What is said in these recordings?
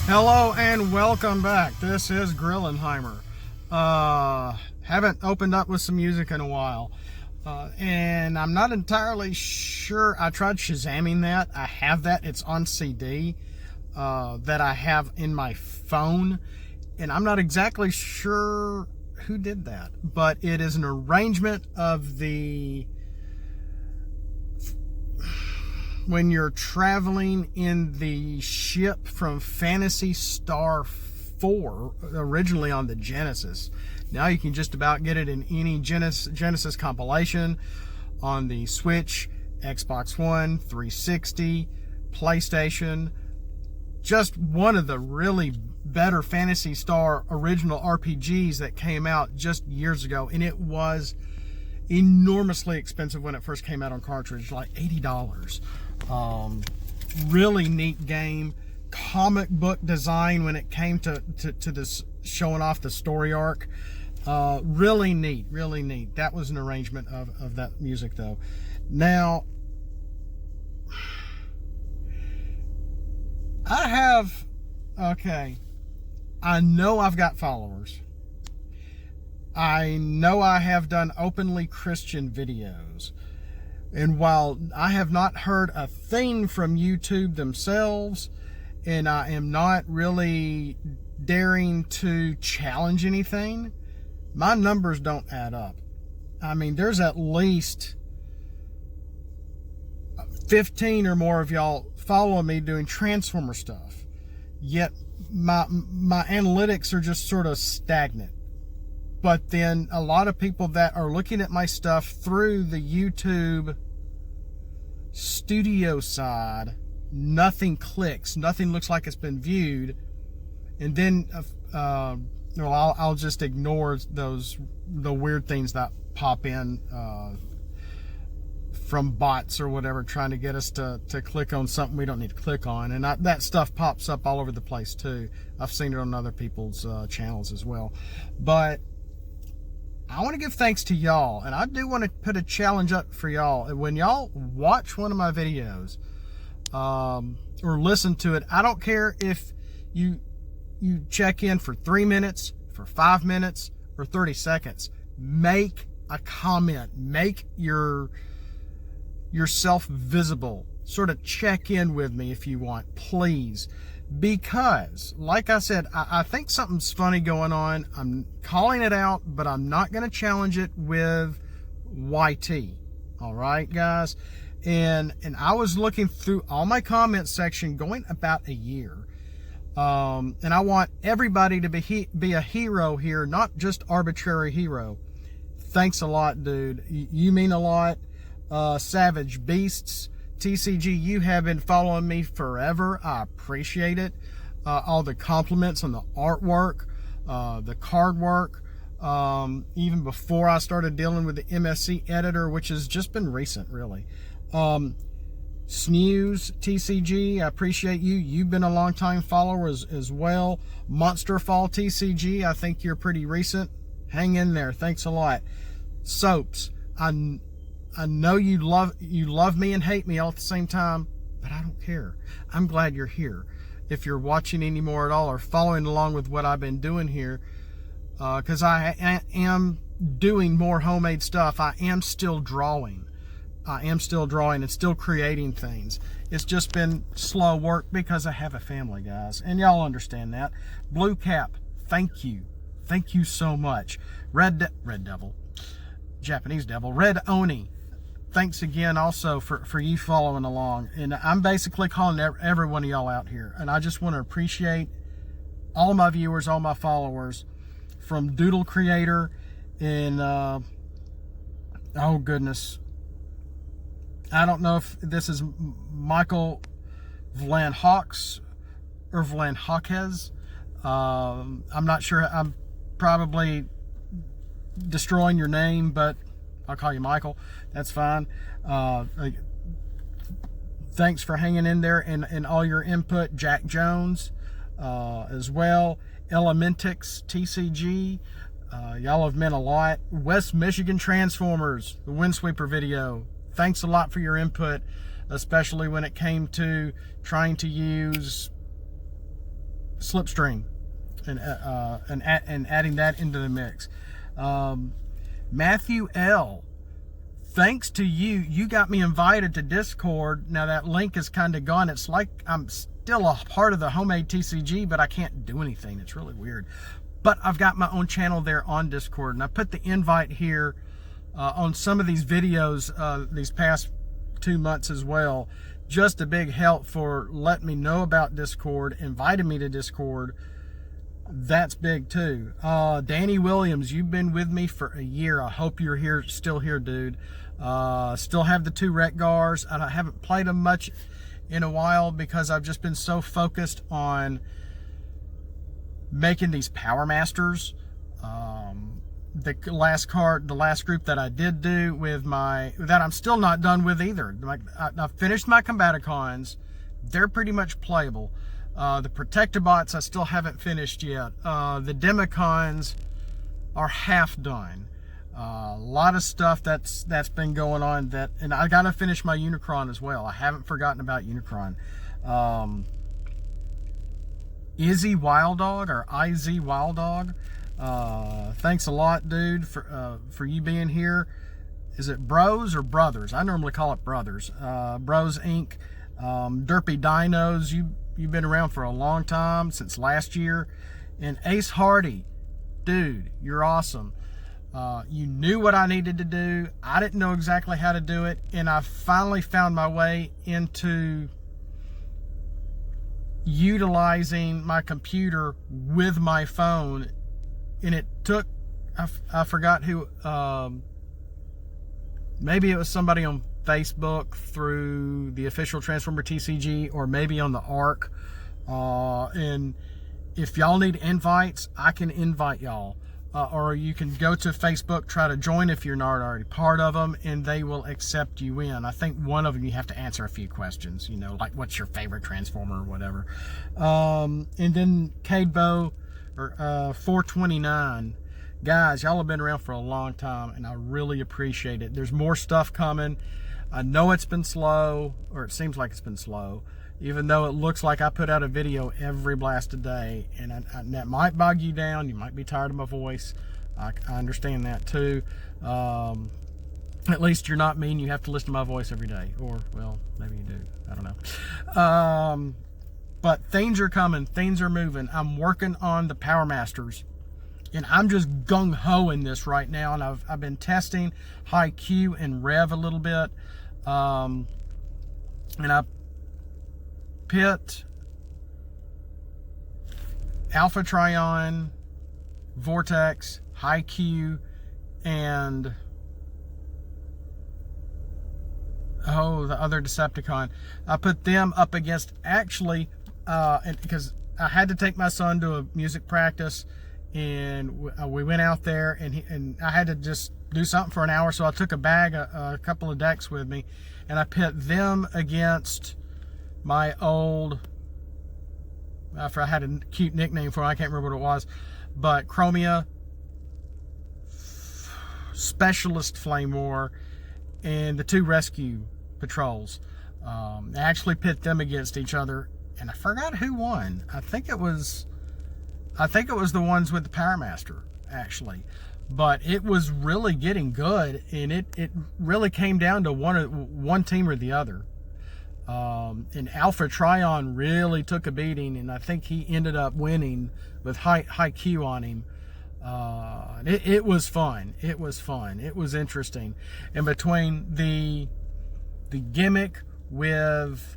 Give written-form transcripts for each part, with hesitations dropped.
Hello and welcome back. This is Grillenheimer. Haven't opened up with some music in a while. And I'm not entirely sure. I tried Shazamming that. I have that. It's on CD that I have in my phone. And I'm not exactly sure who did that. But it is an arrangement of the... when you're traveling in the ship from Phantasy Star 4, originally on the Genesis. Now you can just about get it in any Genesis compilation on the Switch, Xbox One, 360, PlayStation. Just one of the really better Phantasy Star original RPGs that came out just years ago. And it was enormously expensive when it first came out on cartridge, like $80. Really neat game. Comic book design when it came to this showing off the story arc. Really neat, really neat. That was an arrangement of that music though. Now, I know I've got followers. I know I have done openly Christian videos. And while I have not heard a thing from YouTube themselves, and I am not really daring to challenge anything, my numbers don't add up. I mean, there's at least 15 or more of y'all following me doing Transformer stuff. Yet my analytics are just sort of stagnant. But then a lot of people that are looking at my stuff through the YouTube studio side, nothing clicks, nothing looks like it's been viewed. And then I'll just ignore the weird things that pop in from bots or whatever, trying to get us to click on something we don't need to click on. And that stuff pops up all over the place too. I've seen it on other people's channels as well. But I want to give thanks to y'all, and I do want to put a challenge up for y'all. When y'all watch one of my videos or listen to it, I don't care if you check in for 3 minutes, for 5 minutes, or 30 seconds. Make a comment. Make yourself visible. Sort of check in with me if you want, please. Because, like I said, I think something's funny going on. I'm calling it out, but I'm not going to challenge it with YT. All right, guys? And I was looking through all my comment section going about a year. And I want everybody to be a hero here, not just arbitrary hero. Thanks a lot, dude. You mean a lot. Savage Beasts. TCG, you have been following me forever. I appreciate it. All the compliments on the artwork, the card work, even before I started dealing with the MSC editor, which has just been recent, really. Snooze, TCG, I appreciate you. You've been a long-time follower as well. Monsterfall, TCG, I think you're pretty recent. Hang in there. Thanks a lot. Soaps, I know you love me and hate me all at the same time, but I don't care. I'm glad you're here. If you're watching anymore at all or following along with what I've been doing here, because I am doing more homemade stuff. I am still drawing. and still creating things. It's just been slow work because I have a family, guys, and y'all understand that. Blue Cap, thank you. Thank you so much. Red Devil, Japanese Devil, Red Oni, thanks again also for you following along. And I'm basically calling every one of y'all out here. And I just want to appreciate all my viewers, all my followers, from Doodle Creator and, oh goodness, I don't know if this is Michael Vlan Hawks or Vlan Hawkes. I'm not sure. I'm probably destroying your name, but I'll call you Michael. That's fine. Thanks for hanging in there and all your input. Jack Jones as well. Elementix TCG. Y'all have meant a lot. West Michigan Transformers, the Windsweeper video. Thanks a lot for your input, especially when it came to trying to use slipstream and adding that into the mix. Matthew L., thanks to you, you got me invited to Discord. Now that link is kind of gone. It's like I'm still a part of the Homemade TCG, but I can't do anything. It's really weird. But I've got my own channel there on Discord, and I put the invite here on some of these videos these past 2 months as well. Just a big help for letting me know about Discord, inviting me to Discord. That's big too. Danny Williams, you've been with me for a year. I hope you're here, still here, dude. Still have the 2 Wreck-Gars. I haven't played them much in a while because I've just been so focused on making these Power Masters. The last group that I did do with that I'm still not done with either. I've finished my Combaticons. They're pretty much playable. The Protectobots I still haven't finished yet. The Demicons are half done. A lot of stuff that's been going on, and I gotta finish my Unicron as well. I haven't forgotten about Unicron. Izzy Wild Dog, or IZ Wild Dog, thanks a lot, dude, for you being here. Is it Bros or Brothers? I normally call it Brothers. Bros Inc. Derpy Dinos, you've been around for a long time, since last year. And Ace Hardy, dude, you're awesome. You knew what I needed to do. I didn't know exactly how to do it, and I finally found my way into utilizing my computer with my phone. And it took, I forgot who, maybe it was somebody on Facebook through the official Transformer TCG, or maybe on the ARC. And if y'all need invites, I can invite y'all. Or you can go to Facebook, try to join if you're not already part of them, and they will accept you in. I think one of them you have to answer a few questions, like what's your favorite Transformer or whatever. And then Cadebo, or 429. Guys, y'all have been around for a long time, and I really appreciate it. There's more stuff coming. I know it's been slow, or it seems like it's been slow, even though it looks like I put out a video every blasted day, and that might bog you down. You might be tired of my voice. I understand that too. At least you're not mean. You have to listen to my voice every day, or, well, maybe you do. I don't know. But things are coming. Things are moving. I'm working on the Power Masters, and I'm just gung-ho in this right now, and I've been testing high Q and Rev a little bit, and I pit Alpha Trion, Vortex, high Q, and the other Decepticon. I put them up against, actually, because I had to take my son to a music practice, and we went out there, and I had to just do something for an hour, so I took a couple of decks with me, and I pit them against my old, I had a cute nickname for it, I can't remember what it was, but Chromia, Specialist Flame War, and the 2 Rescue Patrols. I actually pit them against each other, and I forgot who won. I think it was the ones with the Power Master, actually. But it was really getting good, and it really came down to one team or the other. And Alpha Trion really took a beating, and I think he ended up winning with high Q on him. It was fun. It was fun. It was interesting. And between the gimmick with,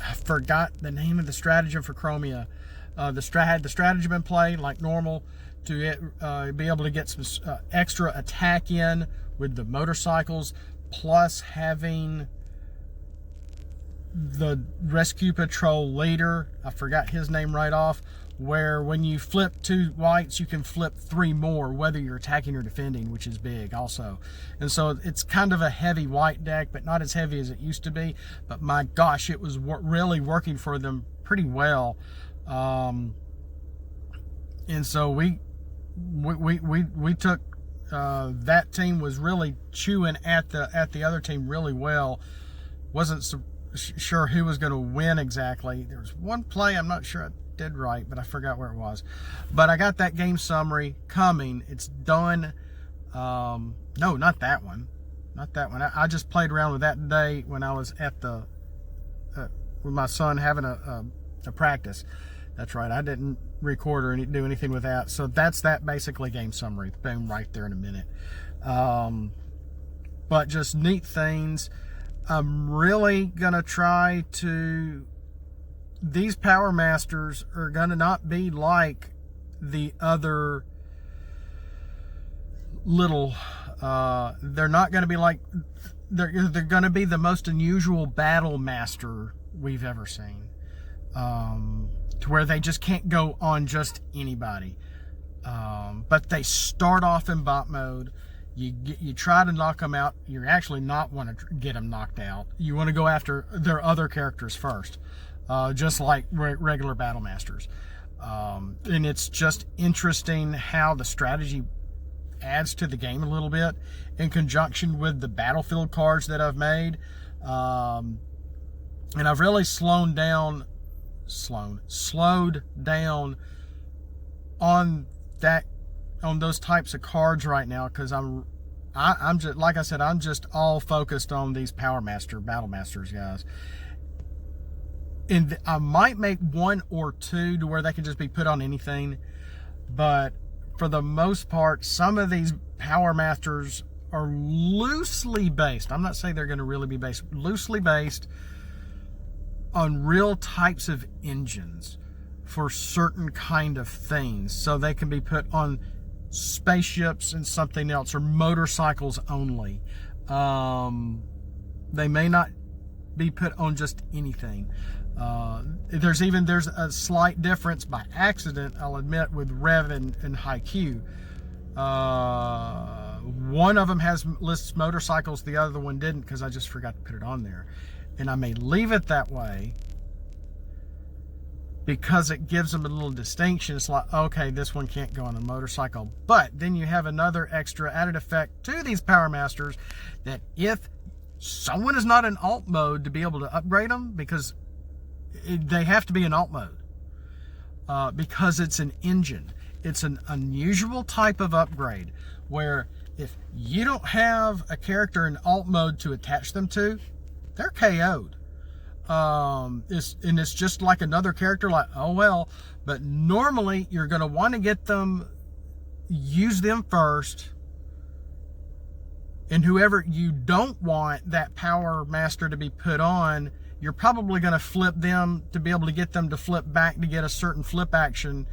I forgot the name of the stratagem for Chromia. The stratagem in play like normal to be able to get some extra attack in with the motorcycles, plus having the rescue patrol leader, I forgot his name right off, where when you flip 2 whites, you can flip 3 more, whether you're attacking or defending, which is big also. And so it's kind of a heavy white deck, but not as heavy as it used to be. But my gosh, it was really working for them pretty well. And so we took, that team was really chewing at the other team really well. sure who was going to win exactly. There was one play I'm not sure I did right, but I forgot where it was. But I got that game summary coming. It's done. No, not that one. Not that one. I just played around with that today when I was at the with my son having a practice. That's right. I didn't record or do anything with that. So that's that basically game summary. Boom, right there in a minute. But just neat things. I'm really going to try to... These Power Masters are going to not be like the other little... they're not going to be like... They're going to be the most unusual Battle Master we've ever seen. To where they just can't go on just anybody. But they start off in bot mode. You try to knock them out. You actually not want to get them knocked out. You want to go after their other characters first, just like regular Battle Masters. And it's just interesting how the strategy adds to the game a little bit in conjunction with the battlefield cards that I've made. And I've really slowed down on those types of cards right now, because I'm just, like I said, I'm just all focused on these Battle Masters guys. And I might make one or two to where they can just be put on anything, but for the most part, some of these Power Masters are loosely based. I'm not saying they're going to really be based, loosely based on real types of engines for certain kind of things, so they can be put on spaceships and something else, or motorcycles only. They may not be put on just anything. There's a slight difference by accident, I'll admit, with Rev and Haikyuu. One of them lists motorcycles, the other one didn't, because I just forgot to put it on there. And I may leave it that way because it gives them a little distinction. It's like, okay, this one can't go on a motorcycle. But then you have another extra added effect to these Power Masters, that if someone is not in alt mode to be able to upgrade them, because they have to be in alt mode, because it's an engine. It's an unusual type of upgrade where if you don't have a character in alt mode to attach them to, they're KO'd. It's just like another character, like, oh well. But normally you're going to want to use them first, and whoever you don't want that Power Master to be put on, you're probably going to flip them to be able to get them to flip back to get a certain flip action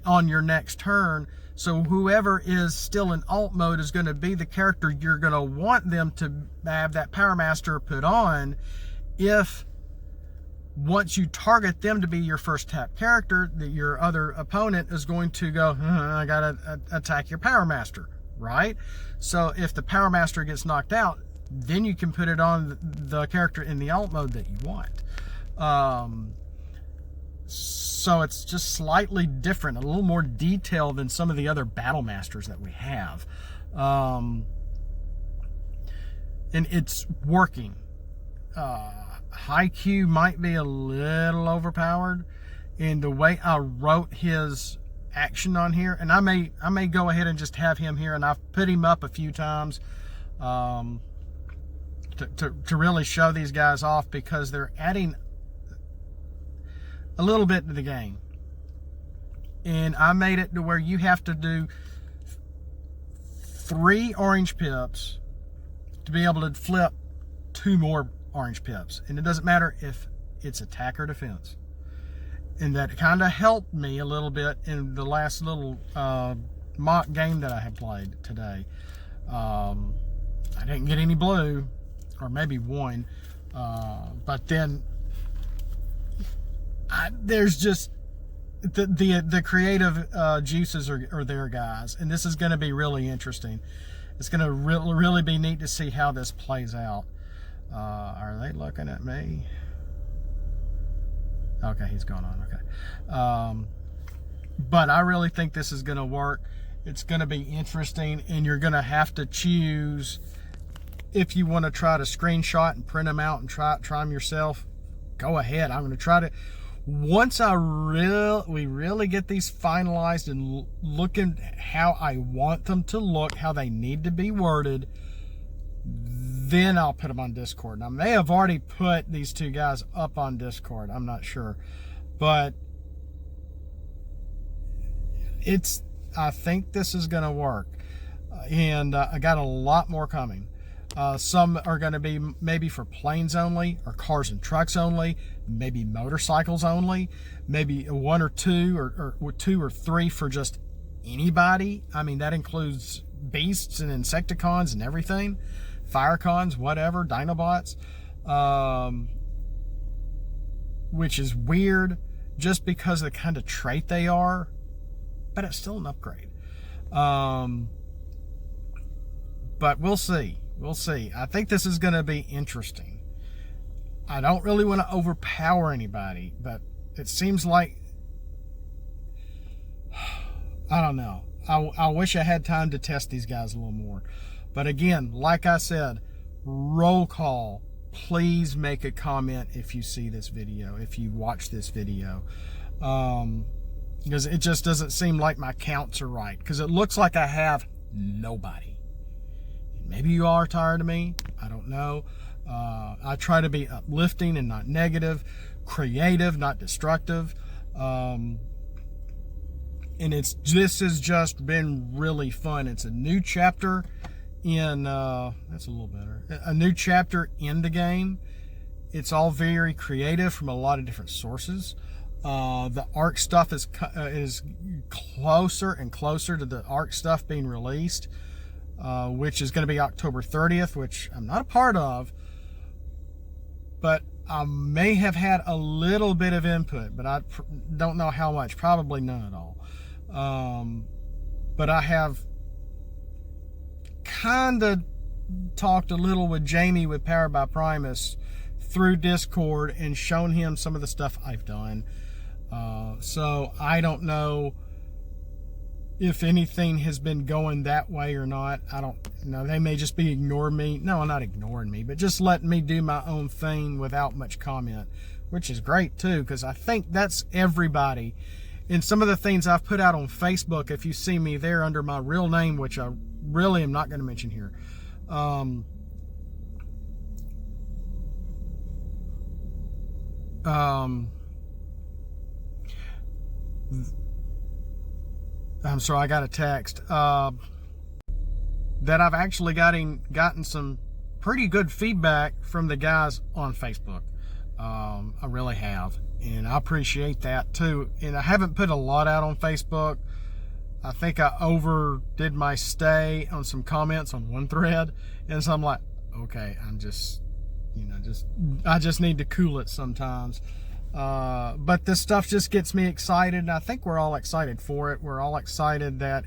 on your next turn. So whoever is still in alt mode is going to be the character you're going to want them to have that Power Master put on. If once you target them to be your first tap character, that your other opponent is going to go, I got to attack your Power Master, right? So if the Power Master gets knocked out, then you can put it on the character in the alt mode that you want. So it's just slightly different, a little more detailed than some of the other Battle Masters that we have. And it's working. Haikyuu might be a little overpowered in the way I wrote his action on here, and I may go ahead and just have him here, and I've put him up a few times to really show these guys off, because they're adding a little bit to the game. And I made it to where you have to do 3 orange pips to be able to flip 2 more orange pips. And it doesn't matter if it's attack or defense. And that kind of helped me a little bit in the last little mock game that I had played today. I didn't get any blue, or maybe 1. But then there's just the creative juices are there, guys, and this is going to be really interesting. It's going to really be neat to see how this plays out. Are they looking at me? Okay, he's going on. Okay, but I really think this is going to work. It's going to be interesting, and you're going to have to choose If you want to try to screenshot and print them out and try them yourself, go ahead. I'm going to try to, once we really get these finalized and looking how I want them to look, how they need to be worded, then I'll put them on Discord. Now, I may have already put these two guys up on Discord. I'm not sure. But I think this is going to work. And I got a lot more coming. Some are going to be maybe for planes only, or cars and trucks only, maybe motorcycles only, maybe one or two, or two or three for just anybody. I mean, that includes beasts and insecticons and everything, firecons, whatever, Dinobots, which is weird just because of the kind of trait they are, but it's still an upgrade. But we'll see. We'll see. I think this is going to be interesting. I don't really want to overpower anybody, but it seems like, I don't know. I wish I had time to test these guys a little more. But again, like I said, roll call. Please make a comment if you see this video, if you watch this video. Because it just doesn't seem like my counts are right. Because it looks like I have nobody. Maybe you are tired of me. I don't know. I try to be uplifting and not negative, creative, not destructive. And this has just been really fun. It's a new chapter in, that's a little better. A new chapter in the game. It's all very creative from a lot of different sources. The ARC stuff is closer and closer to the ARC stuff being released. Which is going to be October 30th, which I'm not a part of, but I may have had a little bit of input, but I don't know how much, probably none at all. But I have kind of talked a little with Jamie with Powered by Primus through Discord and shown him some of the stuff I've done. So I don't know if anything has been going that way or not. I don't know. They may just be ignoring me. No, not ignoring me, but just letting me do my own thing without much comment, which is great too, because I think that's everybody. And some of the things I've put out on Facebook, if you see me there under my real name, which I really am not going to mention here, I'm sorry, I got a text that I've actually gotten some pretty good feedback from the guys on Facebook. I really have, and I appreciate that too. And I haven't put a lot out on Facebook. I think I overdid my stay on some comments on one thread, and so I'm like, okay, I'm just, I just need to cool it sometimes. But this stuff just gets me excited, and I think we're all excited for it. We're all excited that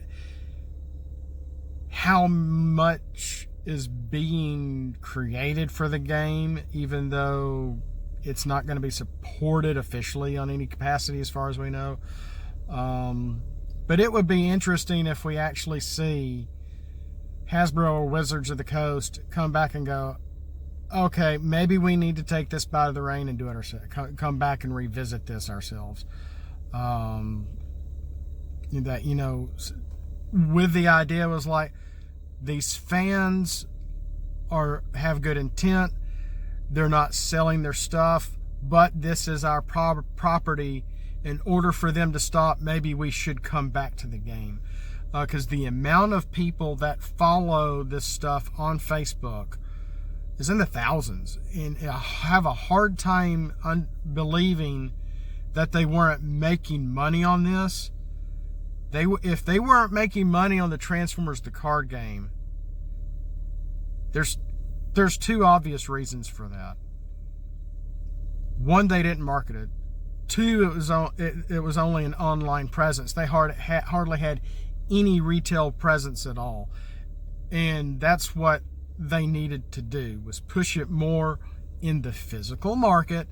how much is being created for the game, even though it's not going to be supported officially on any capacity as far as we know. But it would be interesting if we actually see Hasbro or Wizards of the Coast come back and go, okay, maybe we need to take this by the rein and do it ourselves. Come back and revisit this ourselves. That, with the idea was like, these fans have good intent. They're not selling their stuff, but this is our property. In order for them to stop, maybe we should come back to the game. Because the amount of people that follow this stuff on Facebook is in the thousands, and I have a hard time believing that they weren't making money on this. If they weren't making money on the Transformers the card game, there's two obvious reasons for that. One, they didn't market it. Two, it was only an online presence. They hardly had any retail presence at all, and that's what they needed to do, was push it more in the physical market.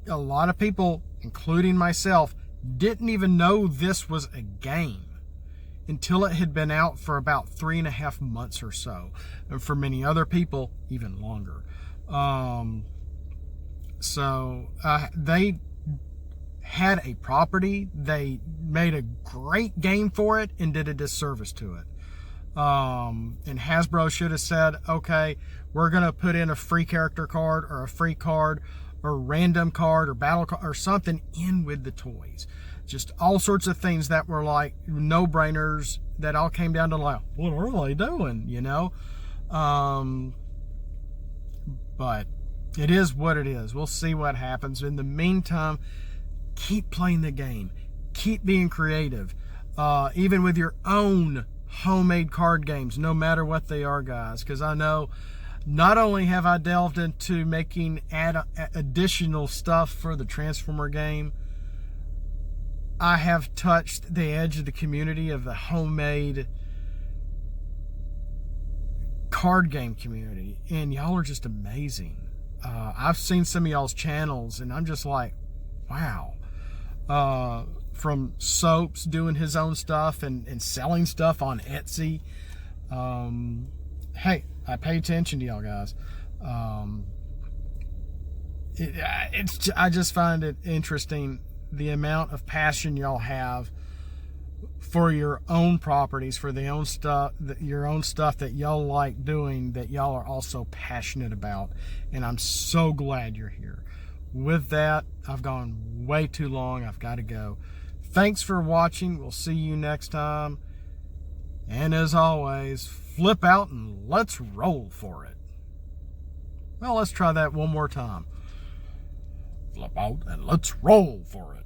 A lot of people, including myself, didn't even know this was a game. until it had been out for about 3.5 months or so. And for many other people, even longer. They had a property, they made a great game for it, and did a disservice to it. And Hasbro should have said, okay, we're going to put in a free character card or a free card or random card or battle card or something in with the toys. Just all sorts of things that were like no-brainers that all came down to like, what are they doing, you know? But it is what it is. We'll see what happens. In the meantime, keep playing the game. Keep being creative. Even with your own homemade card games, no matter what they are, guys. Because I know not only have I delved into making additional stuff for the Transformer game, I have touched the edge of the community of the homemade card game community, and y'all are just amazing. I've seen some of y'all's channels, and I'm just like, wow. From Soaps doing his own stuff and selling stuff on Etsy. Hey, I pay attention to y'all guys. I just find it interesting the amount of passion y'all have for your own properties, for the own stuff, your own stuff that y'all like doing, that y'all are also passionate about. And I'm so glad you're here. With that, I've gone way too long. I've got to go. Thanks for watching. We'll see you next time. And as always, flip out and let's roll for it. Well, let's try that one more time. Flip out and let's roll for it.